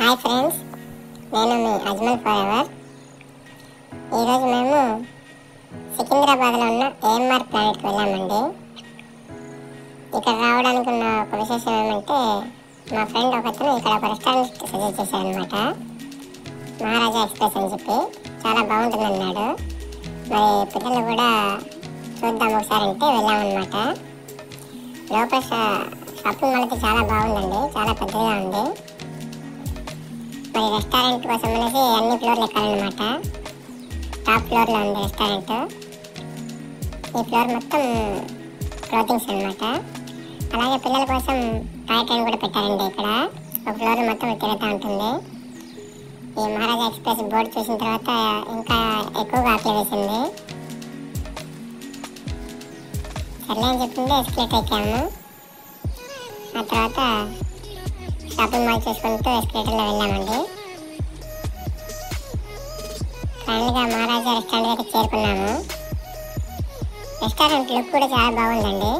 Hi friends, నేను మీ Ajmal for ever. ఈరోజు మేము సికింద్రాబాద్లో ఉన్న ఏఎంఆర్ ప్లానెట్కి వెళ్ళామండి. ఇక్కడ రావడానికి ఉన్న ఒక విశేషం ఏమంటే, మా ఫ్రెండ్ ఒకతను ఇక్కడ ఒక రెస్టారెంట్ సజెస్ట్ చేశారనమాట. మహారాజా ఎక్స్ప్రెస్ అని చెప్పి చాలా బాగుంటుంది అన్నాడు. మరి పిల్లలు కూడా చూద్దాం ఒకసారి అంటే వెళ్ళామన్నమాట. లోపల షాపింగ్ మాల్ అయితే చాలా బాగుందండి, చాలా పెద్దగా ఉంది. మరి రెస్టారెంట్ కోసం అనేసి అన్ని ఫ్లోర్లు ఎక్కాలన్నమాట. టాప్ ఫ్లోర్లో ఉంది రెస్టారెంట్. ఈ ఫ్లోర్ మొత్తం క్లోతింగ్స్ అనమాట. అలాగే పిల్లల కోసం టాయ్ ట్రైన్ కూడా పెట్టారండి. ఇక్కడ ఒక ఫ్లోర్ మొత్తం తిరుగుతూ ఉంటుంది. ఈ మహారాజా ఎక్స్ప్రెస్ బోర్డు చూసిన తర్వాత ఇంకా ఎక్కువగా ఆకలి వేసింది. సర్లే అని చెప్పింది, ఎస్కలేటర్ ఎక్కాము. ఆ తర్వాత షాపింగ్ మాల్ చూసుకుంటూ ఎస్కలేటర్లో వెళ్ళామండి. ఫైనల్గా మహారాజా రెస్టారెంట్ దగ్గర చేరుకున్నాము. రెస్టారెంట్ లుక్ కూడా చాలా బాగుందండి.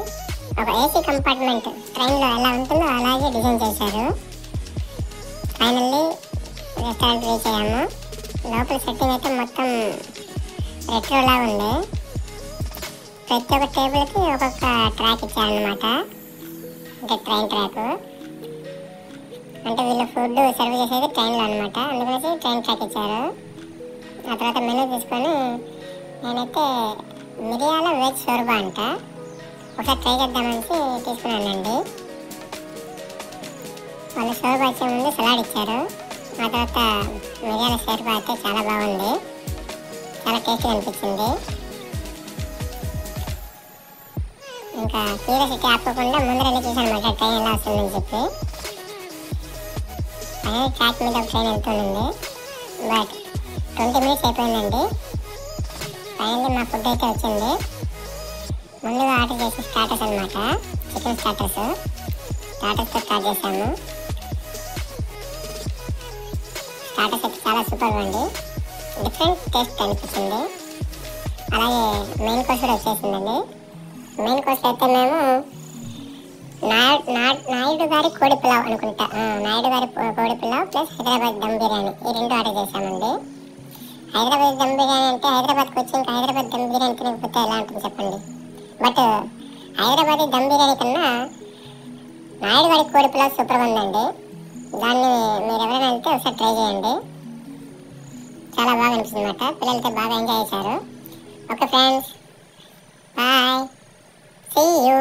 ఒక ఏసీ కంపార్ట్మెంట్ ట్రైన్లో ఎలా ఉంటుందో అలాగే డిజైన్ చేశారు. ఫైనల్లీ రెస్టారెంట్ రీచ్ అయ్యాము. లోపల సెట్టింగ్ అయితే మొత్తం రెట్రోలా ఉంది. ప్రతి ఒక్క టేబుల్కి ఒక్కొక్క ట్రాక్ ఇచ్చారనమాట. అంటే ట్రైన్ ట్రాక్, అంటే వీళ్ళు ఫుడ్ సర్వ్ చేసేది ట్రైన్లో అనమాట. అందుకనేసి ట్రైన్ ట్రాక్ ఇచ్చారు. ఆ తర్వాత మెనూ తీసుకొని నేనైతే మిరియాల వెజ్ షోర్బా అంట ఒకసారి ట్రై చేద్దామనేసి తీసుకున్నానండి. వాళ్ళు షోర్బా ఇచ్చే ముందు సలాడ్ ఇచ్చారు. ఆ తర్వాత మిరియాల షోర్బా అయితే చాలా బాగుంది, చాలా టేస్టీగా అనిపించింది. ఇంకా క్యూరియాసిటీ ఆపకుండా ముందరనే చూసానమాట ట్రైన్ ఎలా వస్తుందని చెప్పి. ఫైనల్ ట్రాక్ మీద ఒక ట్రైన్ వెళ్తుందండి. బట్ 20 minutes అయిపోయిందండి. ఫైనల్లీ మా ఫుడ్ అయితే వచ్చింది. ముందుగా ఆర్డర్ చేసి స్టార్టర్స్ అనమాట, చికెన్ స్టార్టర్స్తో స్టార్ట్ చేసాము. స్టార్టర్స్ అయితే చాలా సూపర్గా అండి, డిఫరెంట్ టేస్ట్ అనిపించింది. అలాగే మెయిన్ కోర్స్ కూడా వచ్చేసిందండి. మెయిన్ కోర్స్ అయితే మేము నాయుడు గారి కోడి పులావ్ అనుకుంటా, నాయుడు గారి కోడి పులావ్ ప్లస్ హైదరాబాద్ దమ్ బిర్యానీ, ఈ రెండు ఆర్డర్ చేసామండి. హైదరాబాద్ దమ్ బిర్యానీ అంటే హైదరాబాద్కి వచ్చి ఇంకా హైదరాబాద్ దమ్ బిర్యానీ తినకపోతే ఎలా ఉంటుంది చెప్పండి. బట్ హైదరాబాద్ దమ్ బిర్యానీ కన్నా నాయుడు గారి కోడి పులావ్ సూపర్గా ఉందండి. దాన్ని మీరు ఎవరైనా వెళ్తే ఒకసారి ట్రై చేయండి, చాలా బాగా అనిపిస్తుంది అన్నమాట. పిల్లలతో బాగా ఎంజాయ్ చేశారు. Okay friends, bye, see you.